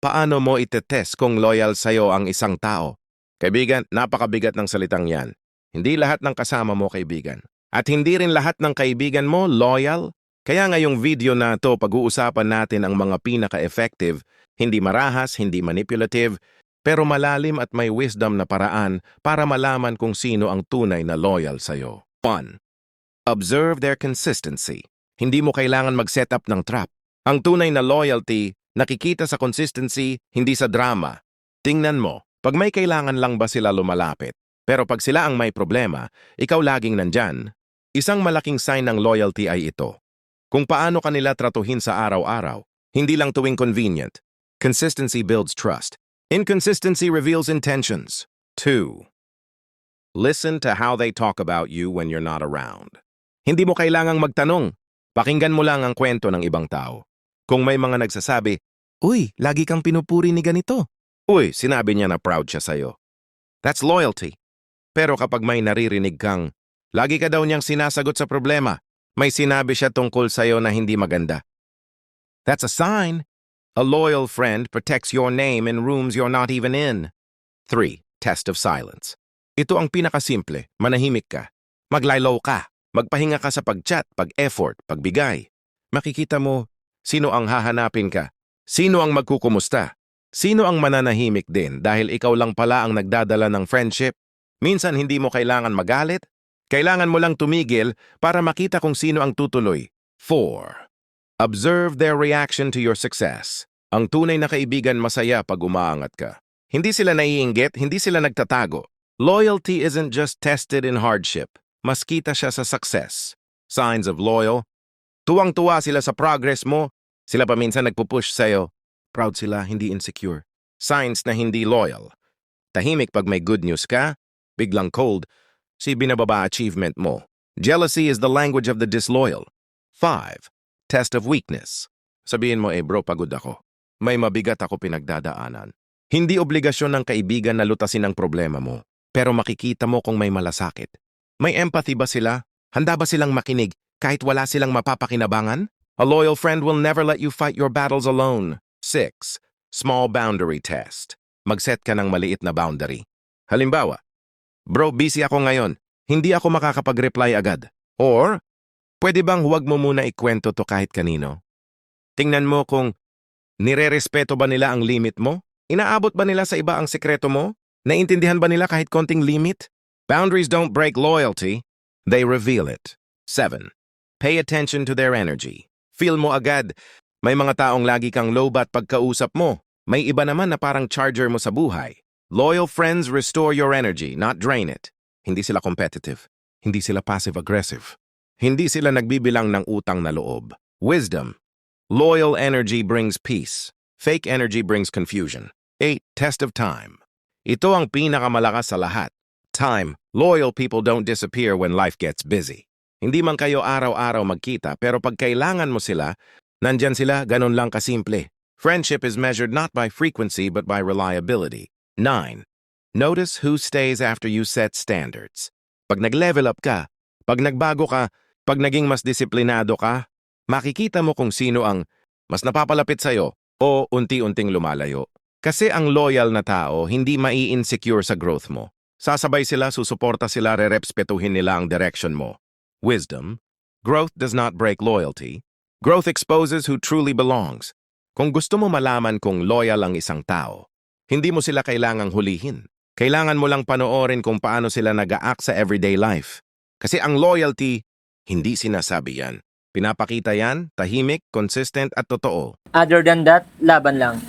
Paano mo itetest kung loyal sa'yo ang isang tao? Kaibigan, napakabigat ng salitang yan. Hindi lahat ng kasama mo kaibigan. At hindi rin lahat ng kaibigan mo loyal. Kaya ngayong video na to pag-uusapan natin ang mga pinaka-effective, hindi marahas, hindi manipulative, pero malalim at may wisdom na paraan para malaman kung sino ang tunay na loyal sa'yo. 1. Observe their consistency. Hindi mo kailangan mag-set up ng trap. Ang tunay na loyalty, nakikita sa consistency, hindi sa drama. Tingnan mo, pag may kailangan lang ba sila lumalapit? Pero pag sila ang may problema, ikaw laging nandyan. Isang malaking sign ng loyalty ay ito. Kung paano kanila tratuhin sa araw-araw, hindi lang tuwing convenient. Consistency builds trust. Inconsistency reveals intentions. 2. Listen to how they talk about you when you're not around. Hindi mo kailangang magtanong. Pakinggan mo lang ang kwento ng ibang tao. Kung may mga nagsasabi, "Uy, lagi kang pinupuri ni ganito." Uy, sinabi niya na proud siya sa'yo. That's loyalty. Pero kapag may naririnig kang, lagi ka daw niyang sinasagot sa problema, may sinabi siya tungkol sa'yo na hindi maganda. That's a sign. A loyal friend protects your name in rooms you're not even in. 3. Test of silence. Ito ang pinakasimple, manahimik ka. Maglaylow ka. Magpahinga ka sa pag-chat, pag-effort, pagbigay. Makikita mo, sino ang hahanapin ka? Sino ang magkukumusta? Sino ang mananahimik din dahil ikaw lang pala ang nagdadala ng friendship? Minsan hindi mo kailangan magalit. Kailangan mo lang tumigil para makita kung sino ang tutuloy. 4. Observe their reaction to your success. Ang tunay na kaibigan masaya pag umaangat ka. Hindi sila naiinggit, hindi sila nagtatago. Loyalty isn't just tested in hardship. Mas kita siya sa success. Signs of loyal. Tuwang-tuwa sila sa progress mo. Sila pa minsan nagpupush sa'yo. Proud sila, hindi insecure. Signs na hindi loyal. Tahimik pag may good news ka. Biglang cold. Si binababa achievement mo. Jealousy is the language of the disloyal. 5. Test of weakness. Sabihin mo, bro, pagod ako. May mabigat ako pinagdadaanan. Hindi obligasyon ng kaibigan na lutasin ang problema mo. Pero makikita mo kung may malasakit. May empathy ba sila? Handa ba silang makinig kahit wala silang mapapakinabangan? A loyal friend will never let you fight your battles alone. 6. Small boundary test. Mag-set ka ng maliit na boundary. Halimbawa, bro, busy ako ngayon. Hindi ako makakapag-reply agad. Or, pwede bang huwag mo muna ikwento to kahit kanino? Tingnan mo kung nire-respeto ba nila ang limit mo? Inaabot ba nila sa iba ang sekreto mo? Naintindihan ba nila kahit konting limit? Boundaries don't break loyalty. They reveal it. 7. Pay attention to their energy. Feel mo agad. May mga taong lagi kang lowbat pagkausap mo. May iba naman na parang charger mo sa buhay. Loyal friends restore your energy, not drain it. Hindi sila competitive. Hindi sila passive-aggressive. Hindi sila nagbibilang ng utang na loob. Wisdom. Loyal energy brings peace. Fake energy brings confusion. 8. Test of time. Ito ang pinakamalakas sa lahat. Time. Loyal people don't disappear when life gets busy. Hindi man kayo araw-araw magkita, pero pag kailangan mo sila, nandyan sila, ganun lang kasimple. Friendship is measured not by frequency but by reliability. 9. Notice who stays after you set standards. Pag nag-level up ka, pag nagbago ka, pag naging mas disiplinado ka, makikita mo kung sino ang mas napapalapit sa'yo o unti-unting lumalayo. Kasi ang loyal na tao hindi mai-insecure sa growth mo. Sasabay sila, susuporta sila, re-respetuhin nila ang direction mo. Wisdom. Growth does not break loyalty. Growth exposes who truly belongs. Kung gusto mo malaman kung loyal ang isang tao, hindi mo sila kailangang hulihin. Kailangan mo lang panoorin kung paano sila nag-a-act sa everyday life. Kasi ang loyalty, hindi sinasabi yan. Pinapakita yan, tahimik, consistent at totoo. Other than that, laban lang.